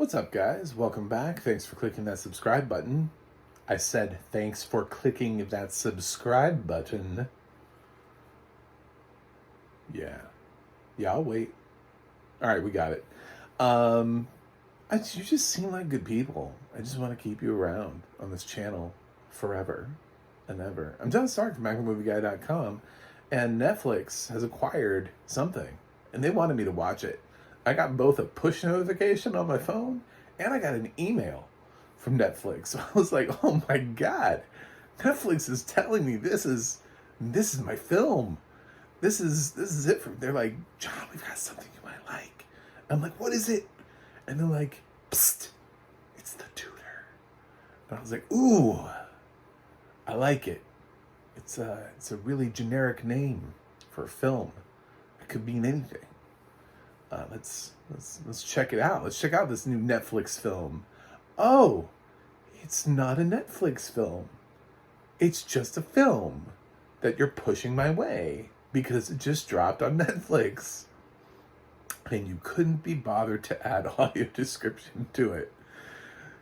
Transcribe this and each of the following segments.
What's up, guys? Welcome back. Thanks for clicking that subscribe button. I said thanks for clicking that subscribe button. Yeah. Yeah, I'll wait. All right, we got it. You just seem like good people. I just want to keep you around on this channel forever and ever. I'm John Stark from MacMovieGuy.com, and Netflix has acquired something, and they wanted me to watch it. I got both a push notification on my phone, and I got an email from Netflix. So I was like, oh my God, Netflix is telling me this is my film. This is it. They're like, John, we've got something you might like. I'm like, what is it? And they're like, psst, it's the Tutor. And I was like, ooh, I like it. It's a really generic name for a film. It could mean anything. Let's check it out. Let's check out this new Netflix film. Oh, it's not a Netflix film. It's just a film that you're pushing my way because it just dropped on Netflix. And you couldn't be bothered to add audio description to it.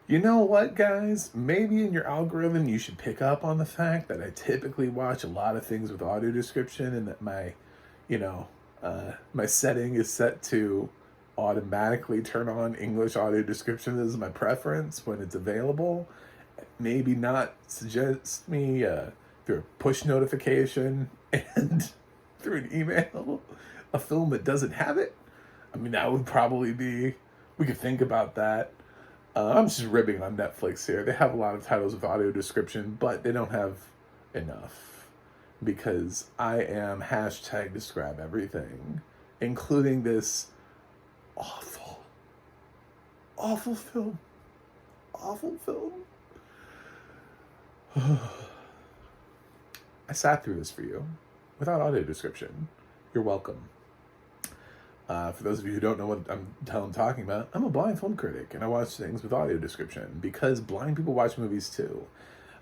You know what, guys? Maybe in your algorithm you should pick up on the fact that I typically watch a lot of things with audio description, and that my setting is set to automatically turn on English audio description as my preference when it's available. Maybe not suggest me through a push notification and through an email a film that doesn't have it. I mean, that would probably be, we could think about that. I'm just ribbing on Netflix here. They have a lot of titles with audio description, but they don't have enough. Because I am hashtag describe everything, including this awful film. Awful film. I sat through this for you without audio description. You're welcome. For those of you who don't know what I'm talking about, I'm a blind film critic, and I watch things with audio description because blind people watch movies too.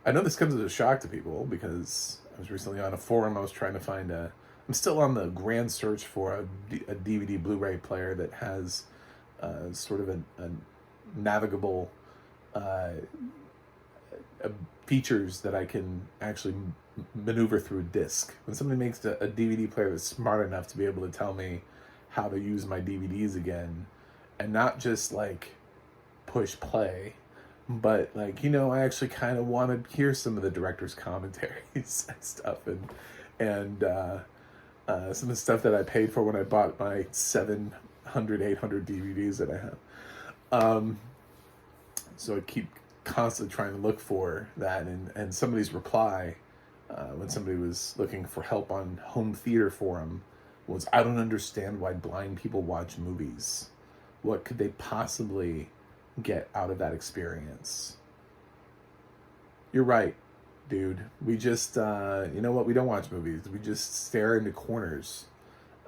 I know this comes as a shock to people because I was recently on a forum. I was trying to find I'm still on the grand search for a DVD Blu-ray player that has sort of a navigable features that I can actually maneuver through a disc. When somebody makes a DVD player that's smart enough to be able to tell me how to use my DVDs again, and not just like push play, but like, I actually kind of want to hear some of the director's commentaries and stuff, and some of the stuff that I paid for when I bought my 700, 800 DVDs that I have. So I keep constantly trying to look for that, and somebody's reply when somebody was looking for help on home theater forum was, I don't understand why blind people watch movies. What could they possibly get out of that experience? You're right, dude. We just, you know what? We don't watch movies. We just stare into corners.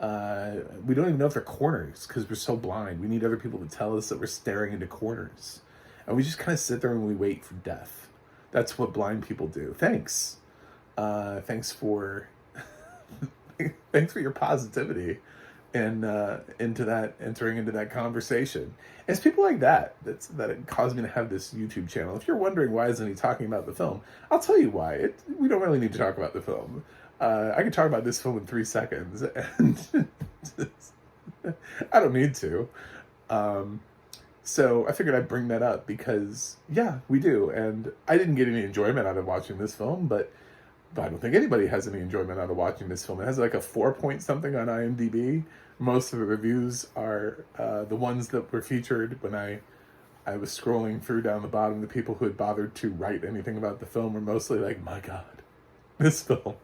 We don't even know if they're corners because we're so blind. We need other people to tell us that we're staring into corners. And we just kind of sit there and we wait for death. That's what blind people do. Thanks. Thanks for your positivity and entering into that conversation. And it's people like that it caused me to have this YouTube channel. If you're wondering why isn't he talking about the film, I'll tell you why. We don't really need to talk about the film. I can talk about this film in 3 seconds, and I don't need to. So I figured I'd bring that up because, yeah, we do. And I didn't get any enjoyment out of watching this film, but I don't think anybody has any enjoyment out of watching this film. It has like a 4 point something on IMDb. Most of the reviews are the ones that were featured when I was scrolling through down the bottom. The people who had bothered to write anything about the film were mostly like, my God, this film.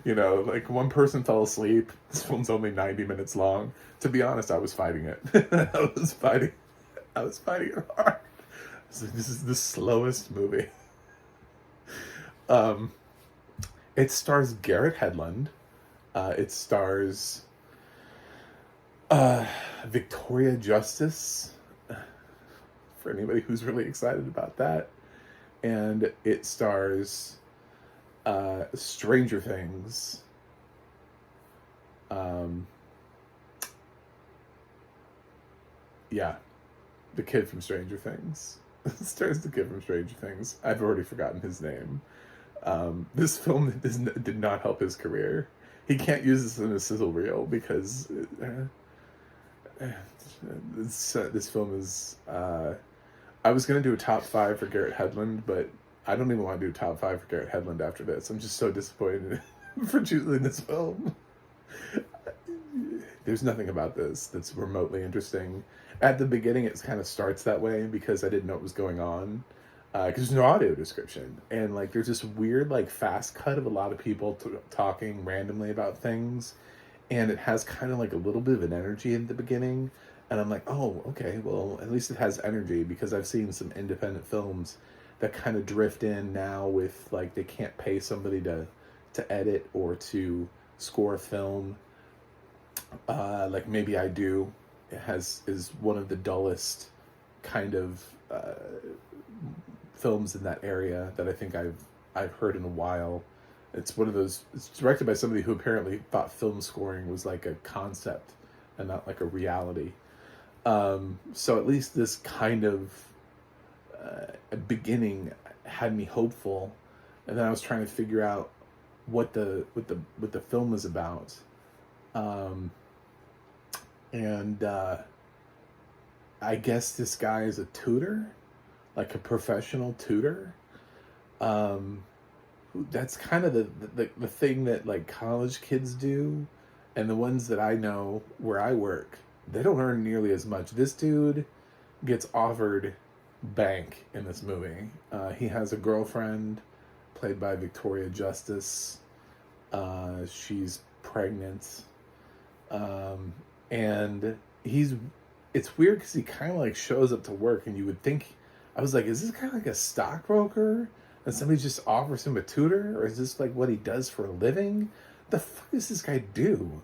Like one person fell asleep. This film's only 90 minutes long. To be honest, I was fighting it. I was fighting it hard. This is the slowest movie. It stars Garrett Hedlund. It stars Victoria Justice, for anybody who's really excited about that. And it stars Stranger Things. Yeah. the kid from Stranger Things. Stars the kid from Stranger Things. I've already forgotten his name. This film did not help his career. He can't use this in a sizzle reel because this film is. I was gonna do a top 5 for Garrett Hedlund, but I don't even want to do a top 5 for Garrett Hedlund after this. I'm just so disappointed for choosing this film. There's nothing about this that's remotely interesting. At the beginning, it kind of starts that way because I didn't know what was going on. Because there's no audio description. And, like, there's this weird, like, fast cut of a lot of people talking randomly about things. And it has kind of, like, a little bit of an energy in the beginning. And I'm like, oh, okay, well, at least it has energy. Because I've seen some independent films that kind of drift in now with, like, they can't pay somebody to edit or to score a film. Like Maybe I Do is one of the dullest kind of films in that area that I think I've heard in a while. It's one of those. It's directed by somebody who apparently thought film scoring was like a concept and not like a reality. So at least this kind of beginning had me hopeful, and then I was trying to figure out what the film was about. I guess this guy is a tutor, like a professional tutor. That's kind of the thing that like college kids do, and the ones that I know where I work, they don't earn nearly as much. This dude gets offered bank in this movie. He has a girlfriend played by Victoria Justice. She's pregnant. And it's weird because he kind of like shows up to work, and you would think, I was like, is this kind of like a stockbroker and somebody just offers him a tutor, or is this like what he does for a living? The fuck does this guy do?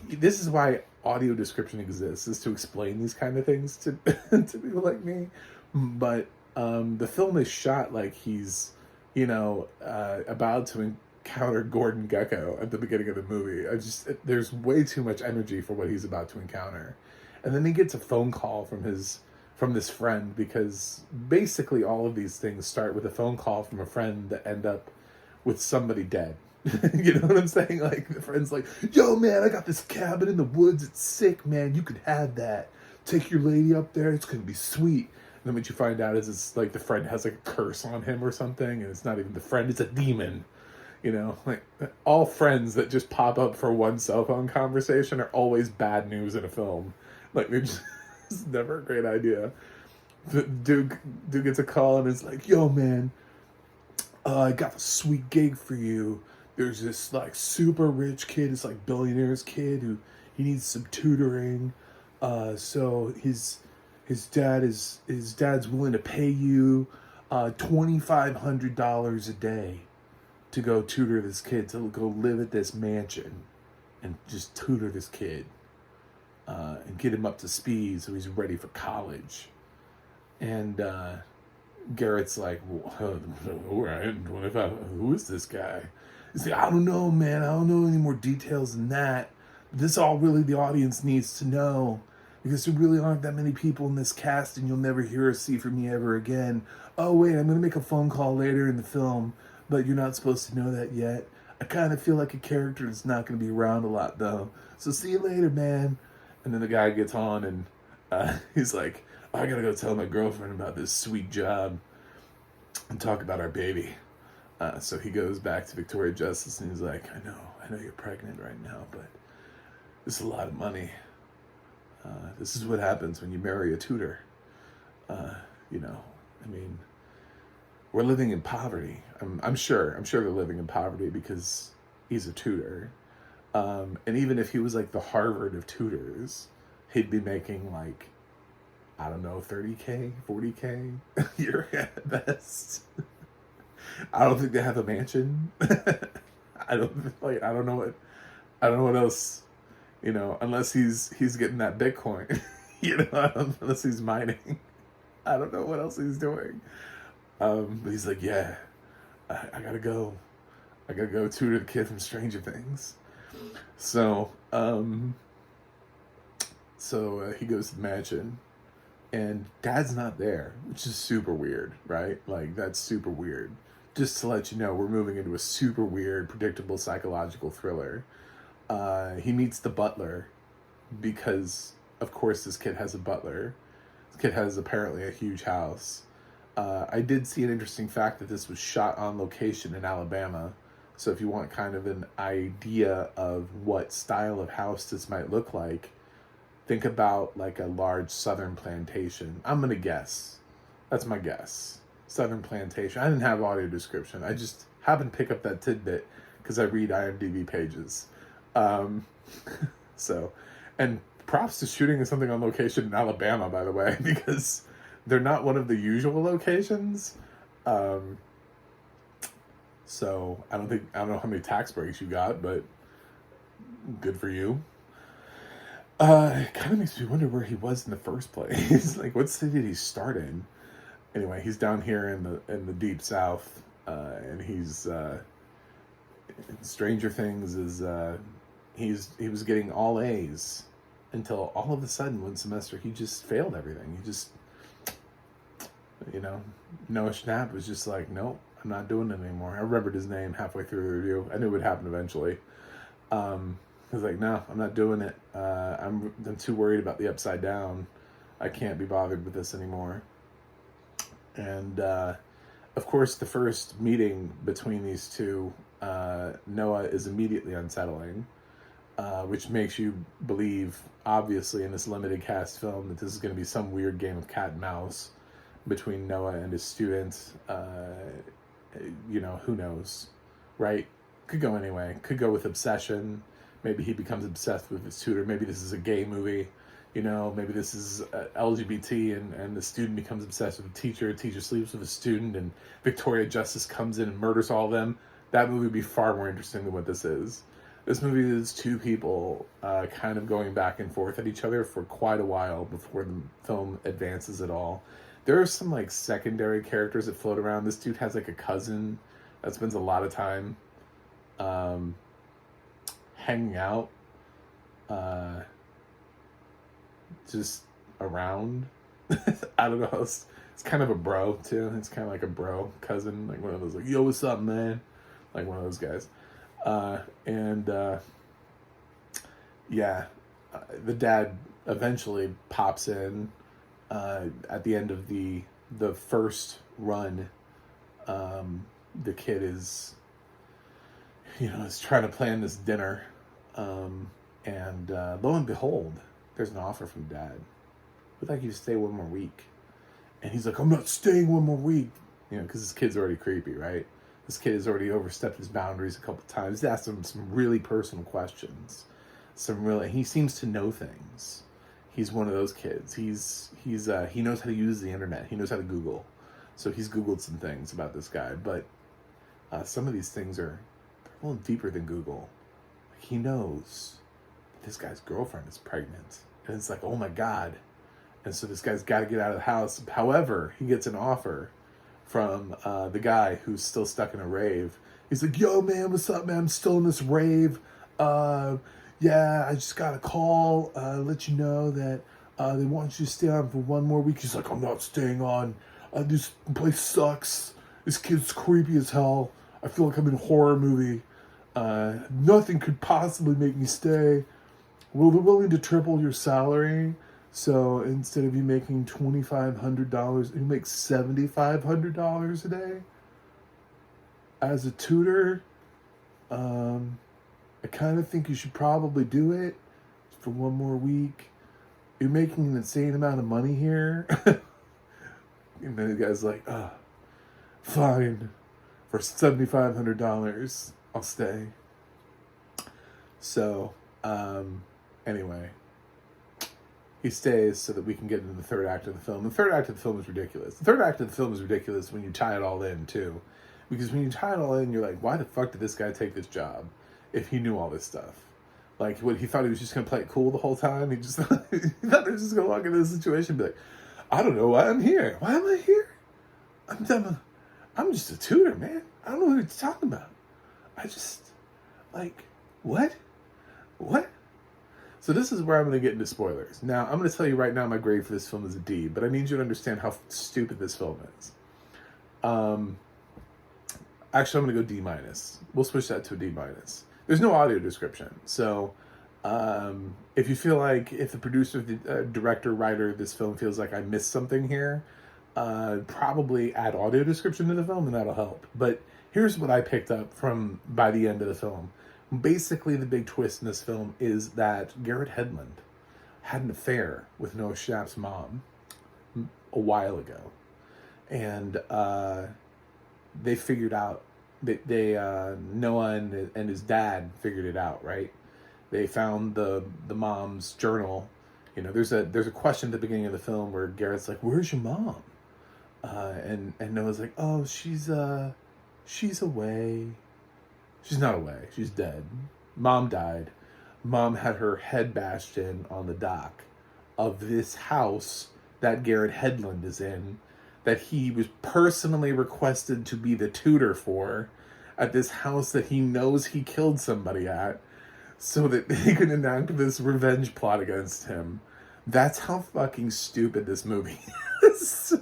This is why audio description exists, is to explain these kind of things to to people like me. But the film is shot like he's, about to encounter Gordon Gekko at the beginning of the movie. There's way too much energy for what he's about to encounter. And then he gets a phone call from this friend, because basically all of these things start with a phone call from a friend that end up with somebody dead. You know what I'm saying? Like, the friend's like, yo man, I got this cabin in the woods, it's sick, man, you could have that. Take your lady up there, it's gonna be sweet. And then what you find out is it's like the friend has like a curse on him or something, and it's not even the friend, it's a demon. Like, all friends that just pop up for one cell phone conversation are always bad news in a film. Like, it's never a great idea. The dude gets a call and is like, yo, man, I got a sweet gig for you. There's this, like, super rich kid, it's like billionaire's kid, who he needs some tutoring. So his dad's willing to pay you $2,500 a day to go tutor this kid, to go live at this mansion and just tutor this kid and get him up to speed so he's ready for college. And Garrett's like, well, all right, who is this guy? He's like, I don't know, man. I don't know any more details than that. This all really the audience needs to know, because there really aren't that many people in this cast, and you'll never hear or see from me ever again. Oh, wait, I'm going to make a phone call later in the film, but you're not supposed to know that yet. I kind of feel like a character that's not going to be around a lot, though. So see you later, man. And then the guy gets on, and he's like, I got to go tell my girlfriend about this sweet job and talk about our baby. So he goes back to Victoria Justice, and he's like, I know you're pregnant right now, but this is a lot of money. This is what happens when you marry a tutor. We're living in poverty. I'm sure they're living in poverty because he's a tutor. And even if he was like the Harvard of tutors, he'd be making like, I don't know, 30K, 40K a year at best. I don't think they have a mansion. I don't know what else, unless he's getting that Bitcoin, unless he's mining. I don't know what else he's doing. But he's like, yeah, I gotta go tutor the kid from Stranger Things. So he goes to the mansion, and dad's not there, which is super weird, right? Like, that's super weird. Just to let you know, we're moving into a super weird, predictable psychological thriller. He meets the butler because, of course, this kid has a butler. This kid has apparently a huge house. I did see an interesting fact that this was shot on location in Alabama. So if you want kind of an idea of what style of house this might look like, think about like a large southern plantation. I'm going to guess. That's my guess. Southern plantation. I didn't have audio description. I just happened to pick up that tidbit because I read IMDb pages. So, and props to shooting something on location in Alabama, by the way, because they're not one of the usual locations. So I don't know how many tax breaks you got, but good for you. It kind of makes me wonder where he was in the first place. Like, what city did he start in? Anyway, he's down here in the deep south, and he's Stranger Things is he was getting all A's until all of a sudden one semester he just failed everything. He just, Noah Schnapp was just like, nope, I'm not doing it anymore. I remembered his name halfway through the review. I knew it would happen eventually. He was like, no, I'm not doing it. I'm too worried about the upside down. I can't be bothered with this anymore. And, of course, the first meeting between these two, Noah is immediately unsettling, which makes you believe, obviously, in this limited cast film, that this is going to be some weird game of cat and mouse between Noah and his students. Who knows, right? Could go anyway. Could go with obsession. Maybe he becomes obsessed with his tutor. Maybe this is a gay movie. Maybe this is LGBT and the student becomes obsessed with the teacher sleeps with a student, and Victoria Justice comes in and murders all of them. That movie would be far more interesting than what this is. This movie is two people kind of going back and forth at each other for quite a while before the film advances at all. There are some like secondary characters that float around. This dude has like a cousin that spends a lot of time hanging out. Just around. I don't know. It's kind of a bro too. It's kind of like a bro cousin, like one of those like, yo, what's up, man? Like one of those guys. The dad eventually pops in at the end of the first run. The kid is trying to plan this dinner, and lo and behold, there's an offer from dad. We'd like you to stay one more week. And he's like, I'm not staying one more week. Because this kid's already creepy, right? This kid has already overstepped his boundaries a couple times. He's asked him some really personal questions. He seems to know things. He's one of those kids. He knows how to use the internet. He knows how to Google. So he's Googled some things about this guy. But some of these things are a little deeper than Google. He knows this guy's girlfriend is pregnant. And it's like, oh my God. And so this guy's got to get out of the house. However, he gets an offer from the guy who's still stuck in a rave. He's like, yo, man, what's up, man? I'm still in this rave. I just got a call. Let you know that they want you to stay on for one more week. He's like, I'm not staying on. This place sucks. This kid's creepy as hell. I feel like I'm in a horror movie. Nothing could possibly make me stay. Well, they're willing to triple your salary. So instead of you making $2,500, you make $7,500 a day. As a tutor, I kind of think you should probably do it for one more week. You're making an insane amount of money here. And then the guy's like, fine. For $7,500, I'll stay. So, anyway, he stays so that we can get into the third act of the film. The third act of the film is ridiculous. The third act of the film is ridiculous when you tie it all in, too. Because when you tie it all in, you're like, why the fuck did this guy take this job if he knew all this stuff? Like, what, he thought he was just going to play it cool the whole time? He thought he was just going to walk into this situation and be like, I don't know why I'm here. Why am I here? I'm just a tutor, man. I don't know what you're talking about. I just, like, what? So this is where I'm going to get into spoilers. Now, I'm going to tell you right now my grade for this film is a D, but I need you to understand how stupid this film is. Actually, I'm going to go D minus. We'll switch that to a D minus. There's no audio description. So if you feel like, if the producer, the director, writer of this film feels like I missed something here, probably add audio description to the film and that'll help. But here's what I picked up from by the end of the film. Basically, the big twist in this film is that Garrett Hedlund had an affair with Noah Schnapp's mom a while ago. And they figured out, Noah and his dad figured it out, right? They found the mom's journal. You know, there's a question at the beginning of the film where Garrett's like, "Where's your mom?" And Noah's like, "Oh, she's away." She's not away. She's dead. Mom died. Mom had her head bashed in on the dock of this house that Garrett Hedlund is in, that he was personally requested to be the tutor for, at this house that he knows he killed somebody at, so that they could enact this revenge plot against him. That's how fucking stupid this movie is.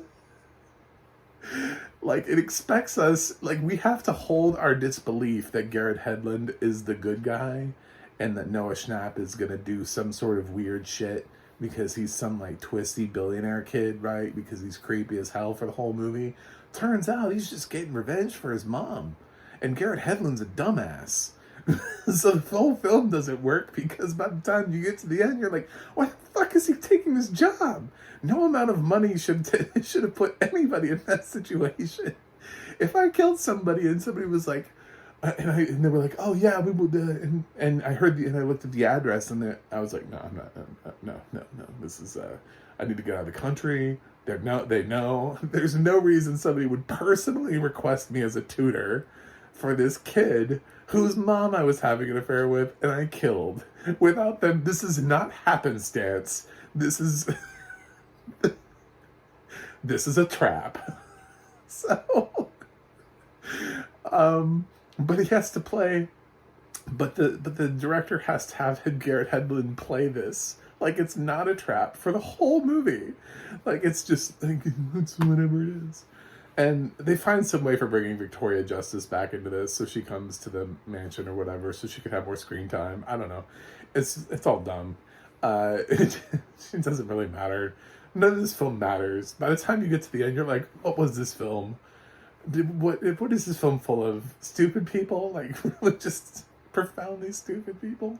Like, it expects us, like, we have to hold our disbelief that Garrett Hedlund is the good guy and that Noah Schnapp is gonna do some sort of weird shit because he's some, like, twisty billionaire kid, right? Because he's creepy as hell for the whole movie. Turns out he's just getting revenge for his mom. And Garrett Hedlund's a dumbass. So the whole film doesn't work because by the time you get to the end, you're like, why the fuck is he taking this job? No amount of money should have put anybody in that situation. If I killed somebody and somebody was like, and they were like, oh yeah, we would, and I heard and I looked at the address and I was like, no, I'm not, no, this is, I need to get out of the country. They know. There's no reason somebody would personally request me as a tutor for this kid whose mom I was having an affair with and I killed without them. This is not happenstance. This is this is a trap. So but he has to play, but the director has to have Garrett Hedlund play this like it's not a trap for the whole movie. Like, it's just like, it's whatever it is. And they find some way for bringing Victoria Justice back into this, so she comes to the mansion or whatever, so she could have more screen time. I don't know. It's all dumb. It doesn't really matter. None of this film matters. By the time you get to the end, you're like, what was this film? What is this film full of? Stupid people? Like, really just profoundly stupid people?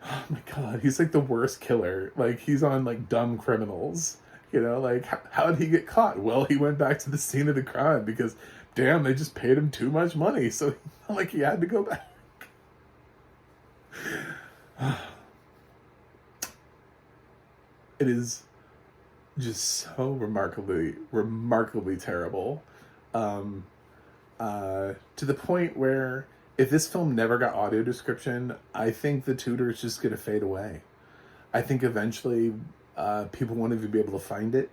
Oh my god, he's like the worst killer. Like, he's on, like, Dumb Criminals. You know, like, how did he get caught? Well, he went back to the scene of the crime because, damn, they just paid him too much money. So, like, he had to go back. It is just so remarkably terrible. To the point where if this film never got audio description, I think the tutor is just going to fade away. I think eventually people won't even be able to find it.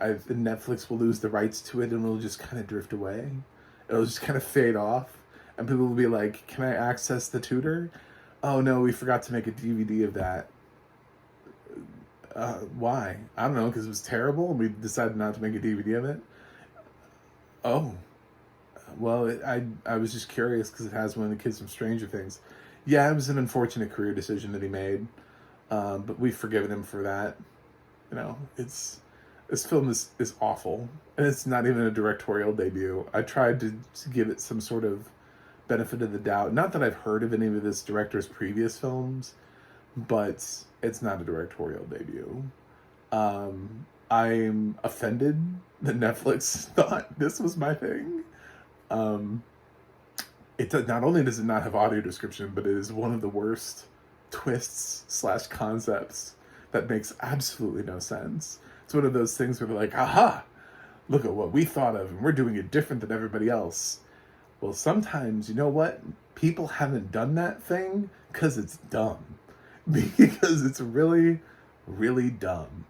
Netflix will lose the rights to it and it'll just kind of drift away. It'll just kind of fade off. And people will be like, can I access the tutor? Oh no, we forgot to make a DVD of that. Why? I don't know, because it was terrible and we decided not to make a DVD of it. Oh. Well, I was just curious because it has one of the kids from Stranger Things. Yeah, it was an unfortunate career decision that he made. But we've forgiven him for that. You know, this film is awful. And it's not even a directorial debut. I tried to give it some sort of benefit of the doubt. Not that I've heard of any of this director's previous films, but it's not a directorial debut. I'm offended that Netflix thought this was my thing. Not only does it not have audio description, but it is one of the worst twists / concepts that makes absolutely no sense. It's one of those things where they're like, aha, look at what we thought of and we're doing it different than everybody else. Well, sometimes, you know what? People haven't done that thing because it's dumb. Because it's really, really dumb.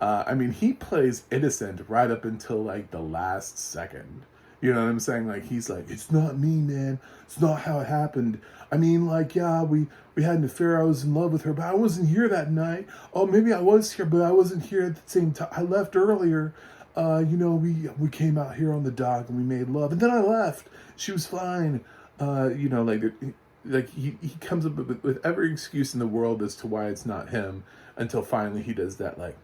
I mean, he plays innocent right up until, like, the last second. You know what I'm saying? Like, he's like, it's not me, man. It's not how it happened. I mean, like, yeah, we had an affair. I was in love with her, but I wasn't here that night. Oh, maybe I was here, but I wasn't here at the same time. I left earlier. We came out here on the dock and we made love, and then I left. She was fine. He comes up with every excuse in the world as to why it's not him, until finally he does that, like,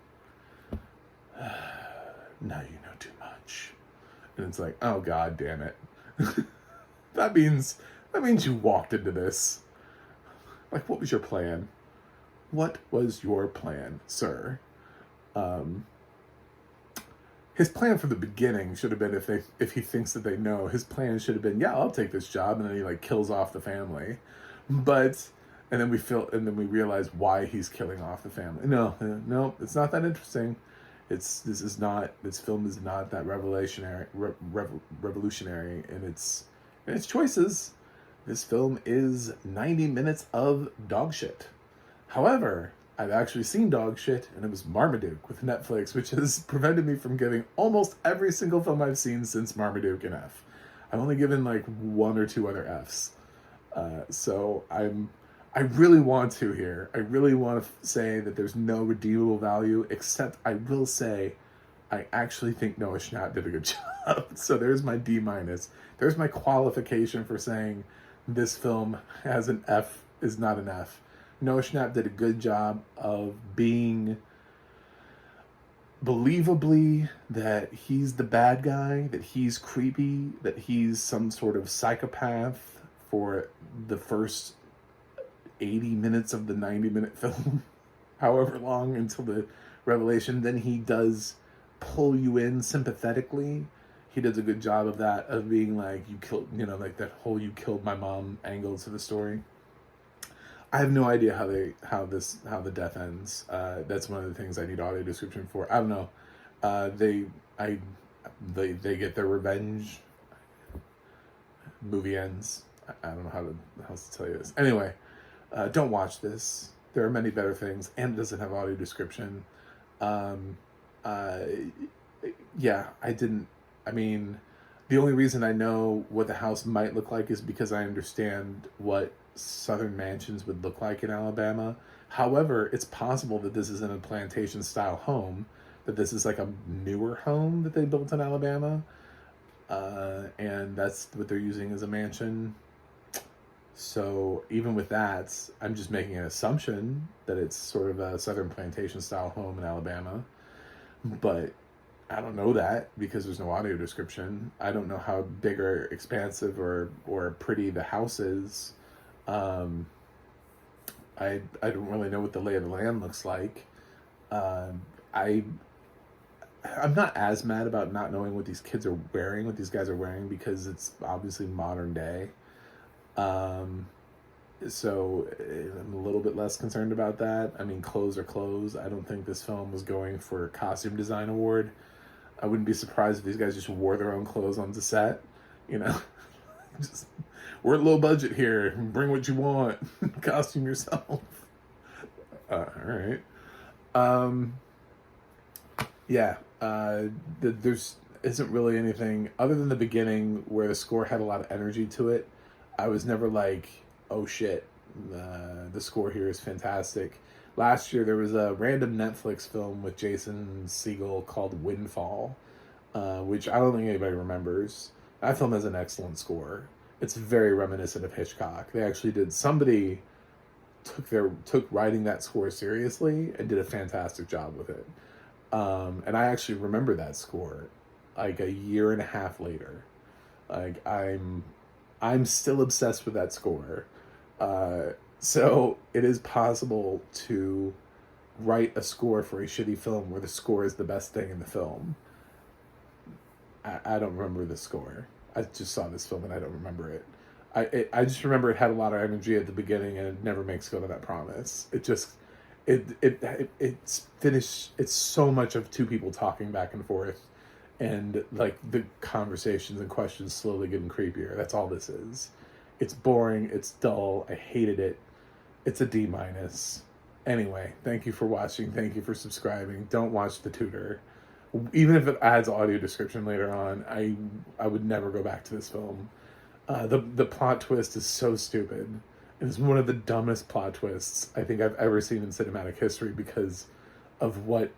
now you know too much. And it's like, oh god damn it. that means you walked into this. Like, what was your plan? What was your plan, sir? His plan from the beginning should have been, if he thinks that they know, his plan should have been, yeah, I'll take this job, and then he like kills off the family. But and then we realize why he's killing off the family. No, it's not that interesting. This film is not that revolutionary in its choices. This film is 90 minutes of dog shit. However, I've actually seen dog shit, and it was Marmaduke with Netflix, which has prevented me from giving almost every single film I've seen since Marmaduke an F. I've only given like 1 or 2 other Fs. So I really want to here. I really want to say that there's no redeemable value, except I will say I actually think Noah Schnapp did a good job. So there's my D-. There's my qualification for saying this film has an F, is not an F. Noah Schnapp did a good job of being believably that he's the bad guy, that he's creepy, that he's some sort of psychopath for the first 80 minutes of the 90-minute film, however long until the revelation. Then he does pull you in sympathetically. He does a good job of that, of being like, you killed, like that whole "you killed my mom" angle to the story. I have no idea how the death ends. That's one of the things I need audio description for. I don't know. They get their revenge. Movie ends. I don't know how else to tell you this. Anyway, don't watch this. There are many better things, and it doesn't have audio description. Yeah, I didn't. I mean, the only reason I know what the house might look like is because I understand what southern mansions would look like in Alabama. However, it's possible that this isn't a plantation style home, that this is like a newer home that they built in Alabama, and that's what they're using as a mansion. So even with that, I'm just making an assumption that it's sort of a southern plantation style home in Alabama, but I don't know that because there's no audio description. I don't know how big or expansive or pretty the house is. I don't really know what the lay of the land looks like. I'm not as mad about not knowing what these kids are wearing, what these guys are wearing, because it's obviously modern day. So I'm a little bit less concerned about that. I mean, clothes are clothes. I don't think this film was going for a costume design award. I wouldn't be surprised if these guys just wore their own clothes onto set, just, we're low budget here. Bring what you want. Costume yourself. All right. Yeah. There's isn't really anything other than the beginning where the score had a lot of energy to it. I was never like, oh shit, the score here is fantastic. Last year there was a random Netflix film with Jason Segel called Windfall, which I don't think anybody remembers. That film has an excellent score. It's very reminiscent of Hitchcock. They actually somebody took writing that score seriously and did a fantastic job with it. And I actually remember that score like a year and a half later. Like I'm still obsessed with that score. So it is possible to write a score for a shitty film where the score is the best thing in the film. I don't remember the score. I just saw this film and I don't remember it. I just remember it had a lot of energy at the beginning and it never makes good on that promise. It's finished. It's so much of two people talking back and forth, and like the conversations and questions slowly getting creepier. That's all this is. It's boring. It's dull. I hated it. It's a D-. Anyway, thank you for watching. Thank you for subscribing. Don't watch The Tutor. even if it adds audio description later on, I would never go back to this film. The plot twist is so stupid. It is one of the dumbest plot twists I think I've ever seen in cinematic history because of what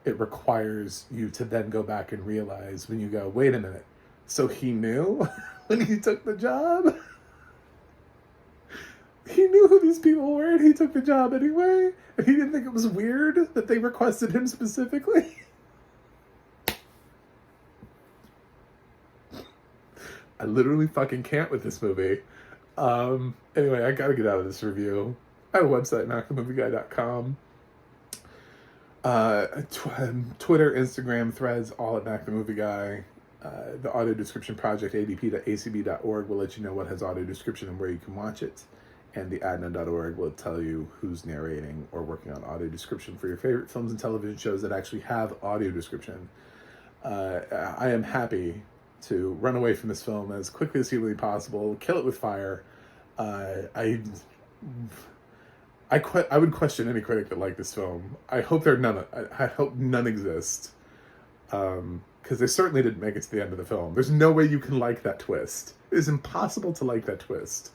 it requires you to then go back and realize when you go, wait a minute, so he knew when he took the job? He knew who these people were and he took the job anyway? And he didn't think it was weird that they requested him specifically? I literally fucking can't with this movie. Anyway, I gotta get out of this review. I have a website, MacTheMovieGuy.com. Twitter, Instagram, Threads, all at MacTheMovieGuy. The audio description project, adp.acb.org, will let you know what has audio description and where you can watch it. And the ADNA.org will tell you who's narrating or working on audio description for your favorite films and television shows that actually have audio description. I am happy to run away from this film as quickly as humanly possible, kill it with fire. I would question any critic that liked this film. I hope I hope none exist, because they certainly didn't make it to the end of the film. There's no way you can like that twist. It is impossible to like that twist.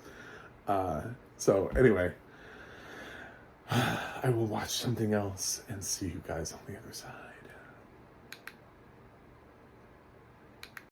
So anyway, I will watch something else and see you guys on the other side.